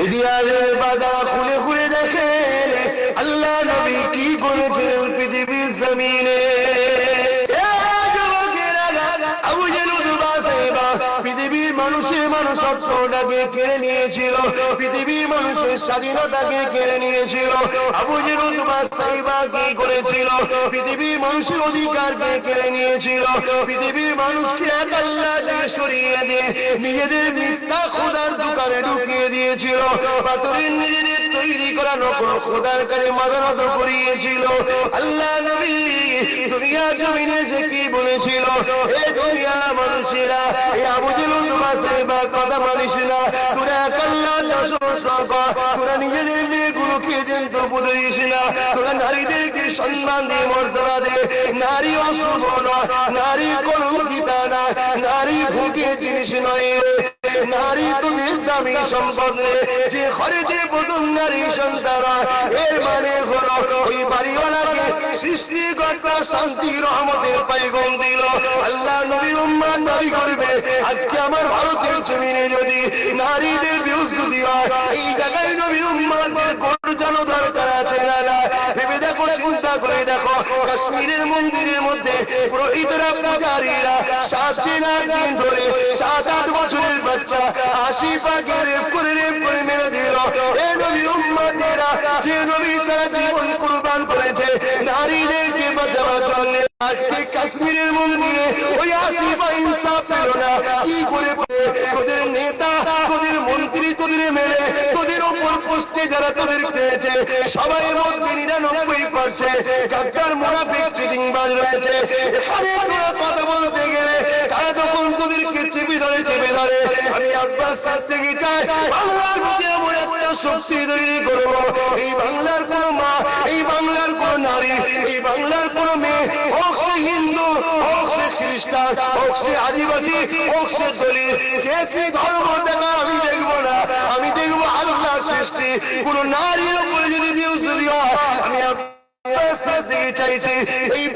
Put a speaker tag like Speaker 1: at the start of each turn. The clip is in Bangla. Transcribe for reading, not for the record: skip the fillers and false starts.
Speaker 1: ইতিহাসের পাতা খুলে খুলে দেখেন আল্লাহ নবী কি করেছিলেন পৃথিবীর জমিনে। আবু জেহেল উতবা সাইবা পৃথিবীর মানুষের মনুষ্যত্বটাকে কেড়ে নিয়েছিল, পৃথিবীর মানুষের স্বাধীনতাকে কেড়ে নিয়েছিল। আবু জেহেল উতবা সাইবা কি করেছিল? পৃথিবীর মানুষের অধিকারকে কেড়ে নিয়েছিল, পৃথিবীর মানুষকে এক আল্লাহ দিয়ে সরিয়ে দিয়ে নিজেদের মিথ্যা খোদার দোকানে ঢুকিয়ে দিয়েছিল। পাথরের নিজেদের তৈরি করা নকল খোদার কাছে মাথা নত করিয়েছিল। আল্লাহ নবী দুনিয়া জমিনে এসে কি বলেছিল? এ দুনিয়া মানুষেরা, এই আবু জেহেল উতবা সাইবা কথা মানিস না, তোরা এক আল্লাহর দাসত্ব কর, তোরা নিজেদের মেয়েগুলোকে জেন্ত বুঝিস না, তোরা নারীদেরকে সম্মান দিয়ে মর্যাদা দে। নারী অশুভ নয়, নারী কলঙ্কিতা নয়, নারী ভুকে জিনিস নয়, নারী তোদের দামি সম্পদ। যে ঘরে যে প্রথম নারী সন্তান এর মানে হলো ওই বাড়িওয়ালাকে সৃষ্টিকর্তা শান্তি রহমতের পাইগম দিল। আল্লাহ নবীর উম্মাত দাবি করবে আজকে আমার ভারতের জমিনে যদি নারীদের বিরুদ্ধে হয়, এই জায়গায় নবীর উম্মাতের গর্জানো দরকার আছে না? ভেবে দেখো, চিন্তা করে দেখো, কাশ্মীরের মন্দিরের মধ্যে পুরোহিতরা পূজারীরা 7 দিন 8 দিন ধরে 7-8 বছরের বাচ্চা 80 পাকে রেপ করে মেরে দিল। এ নবীর উম্মতেরা যে নবী সারা জীবন কুরবান করেছে নারীদেরকে বাঁচাবার জন্য, আজকে কাশ্মীরের মন্দিরে ওই 80 পা ইনসাফ পেল না। কি করে? তোদের নেতা, তোদের মন্ত্রী, তোদের মেরে, তোদের ওপর পোস্টে যারা তোদের খেয়েছে সবাই মধ্যে 99% গাদ্দার মুনাফিক চিটিংবাজ রয়েছে। এখানে তোরা কথা বলতে গেলে তারা তখন তোদেরকে চেপে ধরে। আমি আব্বাস কাছ থেকে চাই বাংলার মধ্যে এমন একটা শক্তি তৈরি করবো, এই বাংলার কোন মা, এই বাংলার কোন নারী, এই বাংলার কোন মেয়ে, হোক সে হিন্দু, হোক সে খ্রিস্টান, হোক সে আদিবাসী, হোক সে দলিত, কে কি ধর্ম দেখা আমি দেখবো না। আমি দেখবো আল্লাহর সৃষ্টি। কোন নারীর উপরে যদি বিরুদ্ধে হয়, আমি চাইছি এই